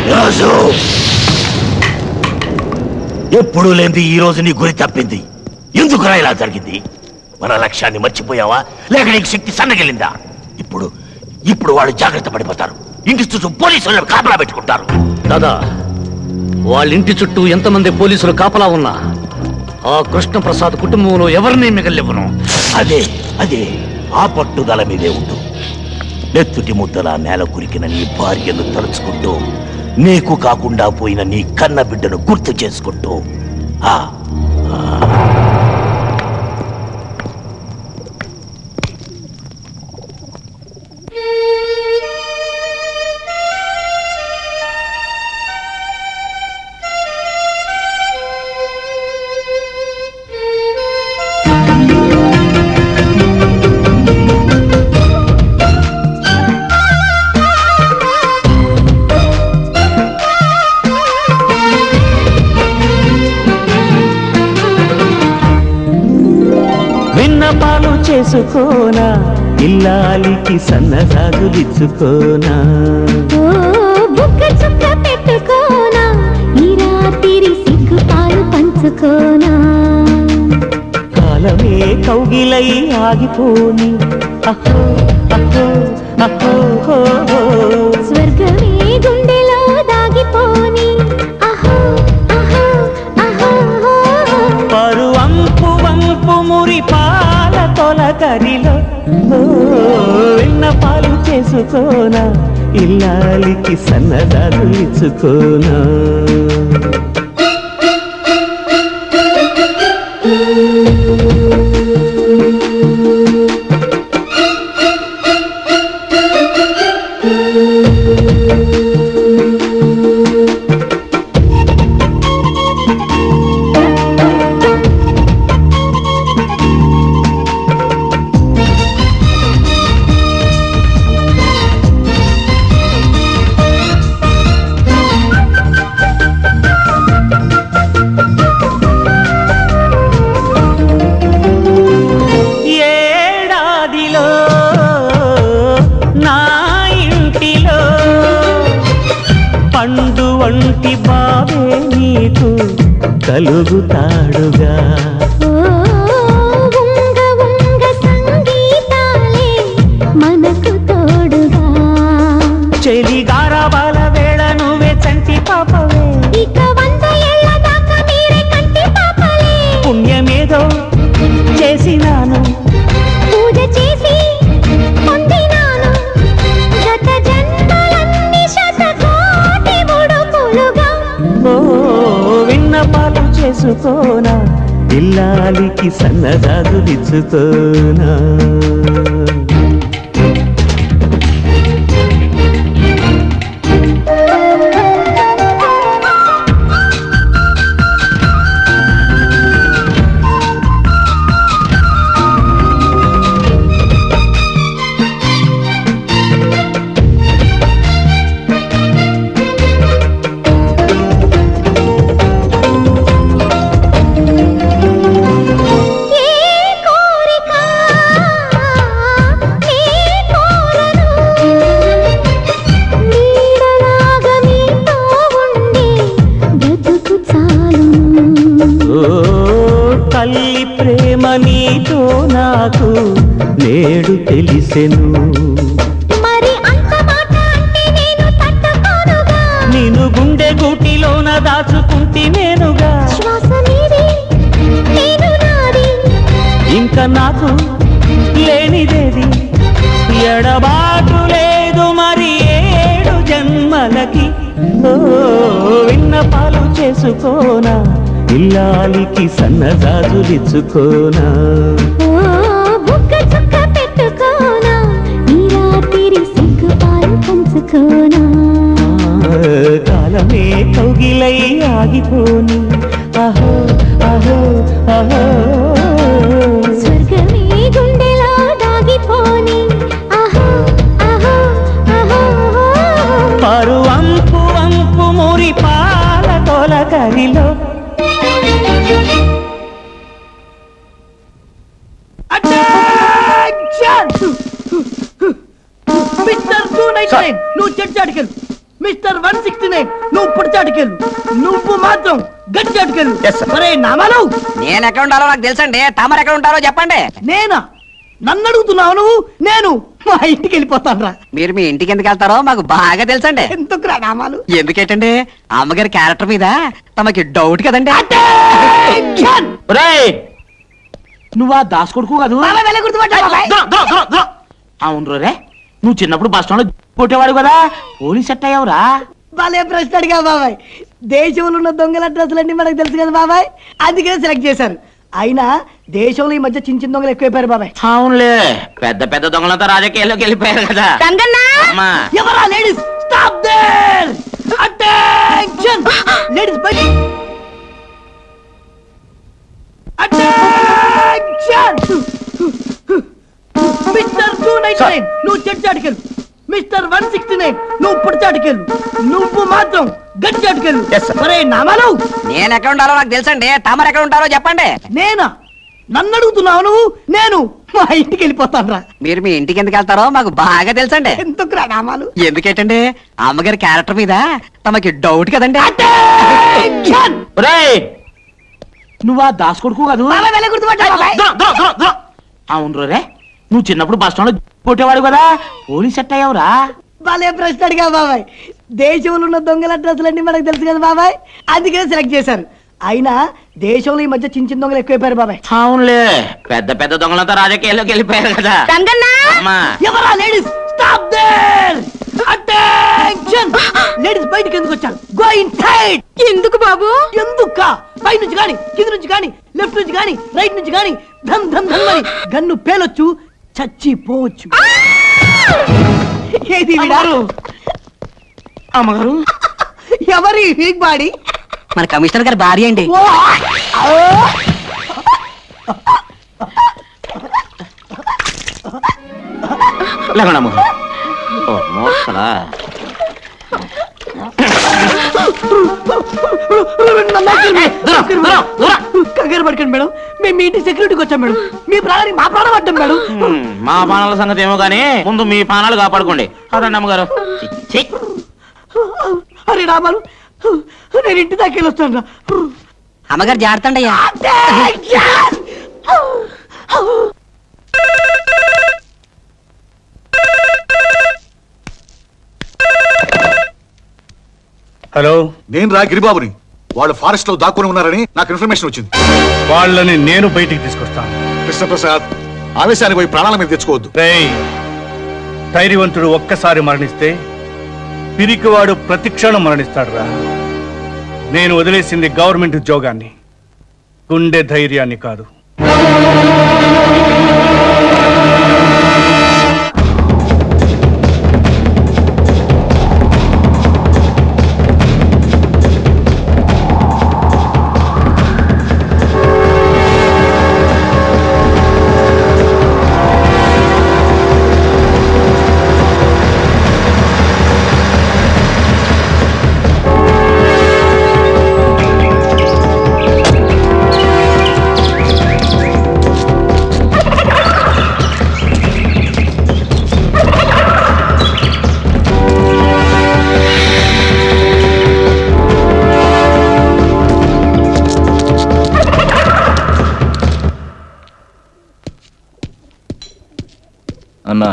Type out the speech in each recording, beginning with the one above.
రాజు, ఎప్పుడు లేని ఈ రోజు నీ గురి తప్పింది. ఎందుకురా ఇలా జరిగింది? మన లక్ష్యాన్ని మర్చిపోయావా, లేక నీకు శక్తి సన్నగిలిందా? ఇప్పుడు వాళ్ళు జాగ్రత్త పడిపోతారు. ఇంటి చుట్టూ పోలీసులు కాపలా పెట్టుకుంటారు. దాదా, వాళ్ళ ఇంటి చుట్టూ ఎంతమంది పోలీసులు కాపలా ఉన్నా ఆ కృష్ణప్రసాద్ కుటుంబంలో ఎవరిని మిగలివ్వను. అదే ఆ పట్టుదల మీదే ఉండు. నెత్తుటి ముద్దలా నేల కురికిన నీ భార్యను తలుచుకుంటూ, నీకు కాకుండా పోయిన నీ కన్న బిడ్డను గుర్తు చేసుకుంటూ విన్నపాలు చేసుకోనా, ఇల్లాలికి సన్నజాజులిచ్చుకోనా, బుక్క చుక్క పెట్టుకోనా, ఈ రాత్రి సిగ్గు పాలు పంచుకోనా, కాలమే కౌగిలై ఆగిపోని అహో అహో అహో, స్వర్గమే గుండెలో దాగిపోని అహో అహో అహో, పరువంపు వంపు మురి పాల తొలకరిలో విన్నపాలు చేసుకోనా, ఇల్లాలికి సన్నజాజులిచ్చుకోనా. పండు వంటి బాబే నీకు కలుగుతాడుగా, ఉంగ ఉంగ సంగీతాలే మనకు తోడుగా, చెలిగారాబాల వేళ నువ్వే చంటి పాపవే, ఇక 100 ఏళ్ల దాకా మీరే కంటి పాపలే, పుణ్యమేదో చేసినాను, పూజ చేసి పొందినాను, గత జన్మలన్నీ శతకోటి ముడుపులుగా. విన్నపాలు చేసుకోనా, ఇల్లాలికి సన్నజాజులిచ్చుకోనా. తల్లి ప్రేమ నీతో నాకు నేడు తెలిసెను, మరి అంత మాట అంటే నేను తట్టుకోనుగా, నేను గుండె గూటిలోన దాచుకుంటి నేనుగా, శ్వాస నీది నేను నాది, ఇంకా నాకు లేనిదేది, ఎడబాటు లేదు మరి 7 జన్మలకి. విన్నపాలు చేసుకోనా, ఇల్లాలికి సన్నజాజులిచ్చుకోనా, బుక్క చుక్క పెట్టుకోనా, ఈ రాత్రి సిగ్గు పాలు పంచుకోనా, కాలమే కౌగిలై ఆగిపోని అహో అహో అహో, స్వర్గమే గుండెలో దాగిపోని అహో అహో అహో, పరువంపు వంపు మురి పాల తొలకరిలో నువ్వు చెట్టాటికెళ్ళు. మిస్టర్ 169 నువ్వు పుడిచాటికెళ్ళు. నువ్వు మాత్రం గట్టాటికెళ్ళు. ఒరే నామాలు, నేను ఎక్కడ ఉండాలో నాకు తెలుసండి. తమరు ఎక్కడ ఉంటారో చెప్పండి. నేనా? నన్ను అడుగుతున్నావు నువ్వు? నేను మా ఇంటికి వెళ్ళిపోతాను రా. మీరు మీ ఇంటికి ఎందుకు వెళ్తారో మాకు బాగా తెలుసండి. ఎందుకురా నామాలు? ఎందుకేటండి అమ్మగారి క్యారెక్టర్ మీద తమకి డౌట్ కదండి. నువ్వా దాస్ కొడుకు కాదు? అవును రే, నువ్వు చిన్నప్పుడు బస్ స్టాండ్ లో కొట్టేవాడు కదా, పోలీస్ సెట్ అయ్యావురా. భలే ప్రశ్న అడిగా బాబాయ్. దేశంలో ఉన్న దొంగల అడ్రస్లన్నీ మనకు తెలుసు కదా బాబాయ్, అందుకే సెలెక్ట్ చేశారు. అయినా దేశంలో ఈ మధ్య చిన్న చిన్న దొంగలు ఎక్కువైపోయారు బాబాయ్. అవునులే, పెద్ద పెద్ద దొంగలతో రాజకీయాల్లోకి వెళ్ళిపోయారు కదా. ఎవరా ladies? Stop there! Attention! Ladies బయట! అటెన్షన్! మిస్టర్ 299 నువ్వు చెట్టాటికెళ్ళు. మిస్టర్ 169 నువ్వు పుడిచాటికెళ్ళు. నువ్వు మాత్రం గట్టాటికెళ్ళు. ఒరే నామాలు, నేను ఎక్కడ ఉండాలో నాకు తెలుసండి. తమరు ఎక్కడ ఉంటారో చెప్పండి. నేనా? నన్ను అడుగుతున్నావు నువ్వు? నేను మా ఇంటికి వెళ్ళిపోతాను రా. మీరు మీ ఇంటికి ఎందుకు వెళ్తారో మాకు బాగా తెలుసండి. ఎందుకురా నామాలు? ఎందుకేటండి అమ్మగారి క్యారెక్టర్ మీద తమకి డౌట్ కదండి. నువ్వా దాస్ కొడుకు కాదు? అవును రే, నువ్వు చిన్నప్పుడు బస్ స్టాండ్ లో కొట్టేవాడు కదా, పోలీస్ సెట్ అయ్యావురా. భలే ప్రశ్న అడిగా బాబాయ్. దేశంలో ఉన్న దొంగల అడ్రస్లన్నీ మనకు తెలుసు కదా బాబాయ్, అందుకే సెలెక్ట్ చేశారు. అయినా దేశంలో ఈ మధ్య చిన్న చిన్న దొంగలు ఎక్కువైపోయారు బాబాయ్. అవునులే, పెద్ద పెద్ద దొంగలతో రాజకీయాల్లోకి వెళ్ళిపోయారు కదా. ఎవరా ladies? Stop there! Attention! Ladies బయటికి ఎందుకు వచ్చారు? Go inside! ఎందుకు బాబు? ఎందుక? పై నుంచి గాని, కింద నుంచి గాని, లెఫ్ట్ నుంచి గాని, రైట్ నుంచి గాని ధన్ ధన్ ధన్ అని గన్ను పేలొచ్చు, చచ్చిపోవచ్చు. ఏది విడారు? అమ్మగారు, ఎవరి వీక్ బాడీ? మన కమిషనర్ గారి భార్య అండి. లేకుండా అమ్మగారు. ఓ మోసలా. కంగారు పడకండి మేడం, మేము మీ ఇంటి సెక్యూరిటీకి వచ్చాం మేడం. మీ ప్రాణానికి మా ప్రాణం పడ్డాం మేడం. మా ప్రాణాల సంగతి ఏమో గానీ ముందు మీ ప్రాణాలు కాపాడుకోండి. అదండి అమ్మగారు. అరే రామాలు, నేను ఇంటి దాకా వెళ్ళొస్తాను రా. అమ్మగారు జాగ్రత్త అండి. హలో, నేను రా గిరిబాబుని. వాళ్ళు ఫారెస్ట్ లో దాక్కుని ఉన్నారని నాకు ఇన్ఫర్మేషన్ వచ్చింది. వాళ్ళని నేను బయటికి తీసుకొస్తాను. కృష్ణప్రసాద్, ఆవేశానికి పోయి ప్రాణాల మీద తెచ్చుకోవద్దు. ధైర్యవంతుడు ఒక్కసారి మరణిస్తే పిరికివాడు ప్రతిక్షణం మరణిస్తాడు రా. నేను వదిలేసింది గవర్నమెంట్ ఉద్యోగాన్ని, గుండె ధైర్యాన్ని కాదు. అన్నా,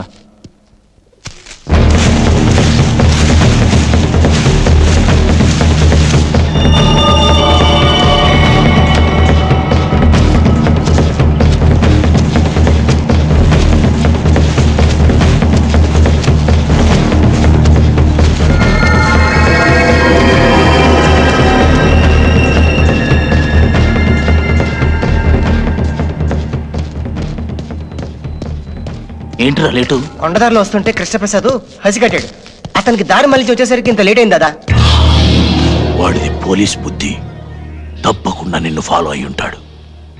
ఏంట్రా లేటు? కొండదారిలో వస్తుంటే కృష్ణప్రసాద్ హసికట్టాడు. అతనికి దారి మళ్ళీ వచ్చేసరికి ఇంత లేట్ అయింది. వాడిది పోలీస్ బుద్ధి. తప్పకుండా నిన్ను ఫాలో అయి ఉంటాడు.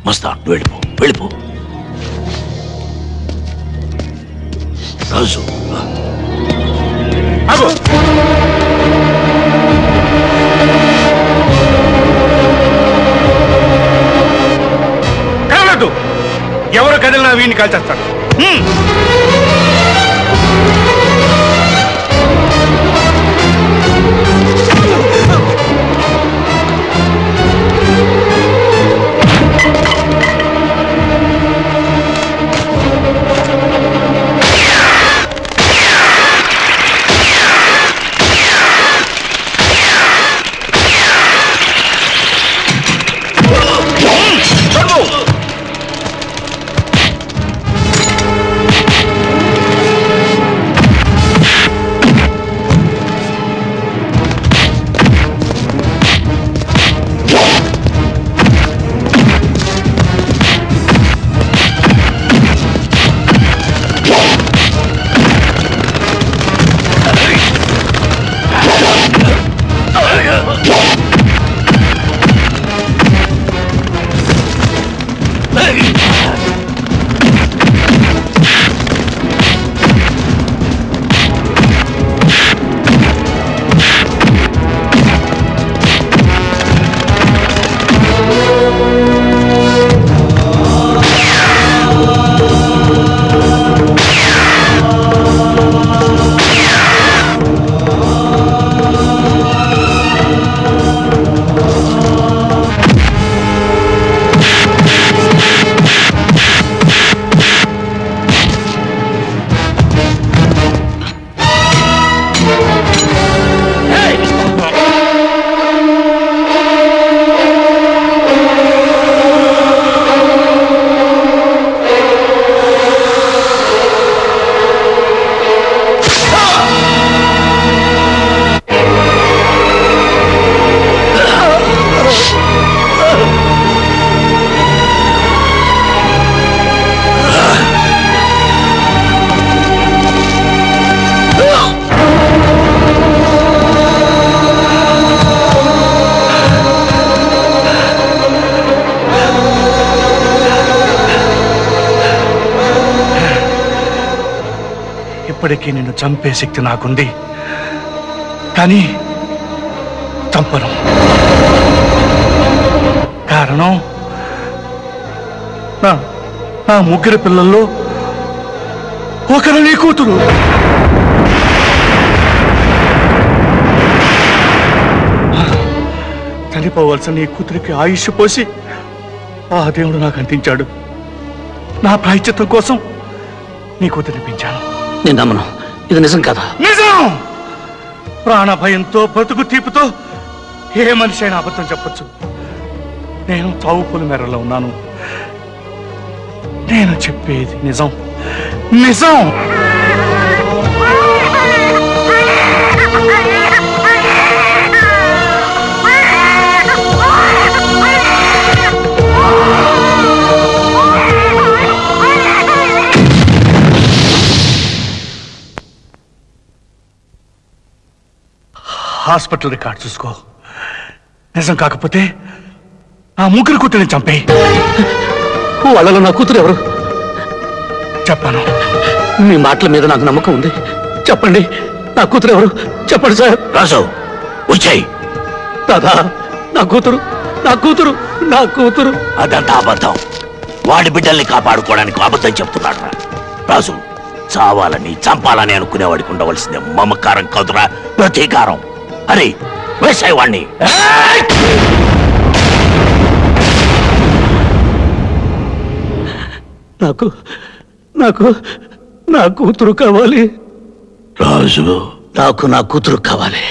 మస్తా, వెళ్ళిపో వెళ్ళిపో. రాజు, కదలద్దు. ఎవరు కదిలినా వీడిని కాల్చేస్తాడు. ఇప్పటికీ నిన్ను చంపే శక్తి నాకుంది, కానీ చంపను. కారణం నా ముగ్గురు పిల్లల్లో ఒకరు నీ కూతురు. చనిపోవలసిన నీ కూతురికి ఆయుష్ పోసి ఆ దేవుడు నాకు అందించాడు. నా ప్రాయశ్చిత్తం కోసం నీ కూతురిని పెంచాను. నేను నమ్మను, ఇది నిజం కదా? నిజం. ప్రాణ భయంతో బ్రతుకు తీపుతో ఏ మనిషి అయినా అబద్ధం చెప్పొచ్చు. నేను చావు పులి మేరలో ఉన్నాను. నేను చెప్పేది నిజం, నిజం. హాస్పిటల్ రికార్డ్ చూసుకో. నిజం కాకపోతే ఆ ముగ్గురు కూతురిని చంపే. వాళ్ళలో నా కూతురు ఎవరు? చెప్పాను. మీ మాటల మీద నాకు నమ్మకం ఉంది. చెప్పండి, నా కూతురు ఎవరు? చెప్పండి సార్. రాజు వచ్చాయి. దాదా, నా కూతురు, నా కూతురు, నా కూతురు. అదంతా అబద్ధం. వాడి బిడ్డల్ని కాపాడుకోవడానికి అబద్ధం చెప్తున్నాడు. రాజు, చావాలని చంపాలని అనుకునేవాడికి ఉండవలసిందే మమకారం కాదురా, ప్రతీకారం. అరే వేసాయి వాణ్ణి. నాకు నాకు నా కూతురు కావాలి రాజు. నాకు నా కూతురు కావాలి.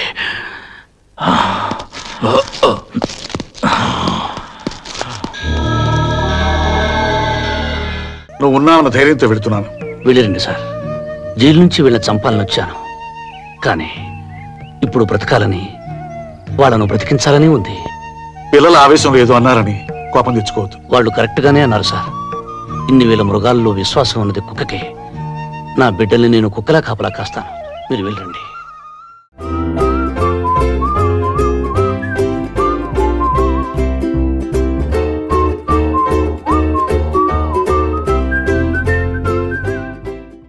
నువ్వు ఉన్నావన్న ధైర్యంతో వెళుతున్నాను. వెళ్ళండి సార్. జైలు నుంచి వీళ్ళని చంపాలని వచ్చాను, కానీ ఇప్పుడు బ్రతకాలని, వాళ్ళను బ్రతికించాలని ఉంది. పిల్లల ఆవేశం లేదు అన్నారని కోపం తెచ్చుకోవద్దు. వాళ్ళు కరెక్ట్ గానే అన్నారు సార్. ఇన్ని వేల మృగాల్లో విశ్వాసం ఉన్నది కుక్కకే. నా బిడ్డల్ని నేను కుక్కలా కాపలా కాస్తాను. మీరు వెళ్ళండి.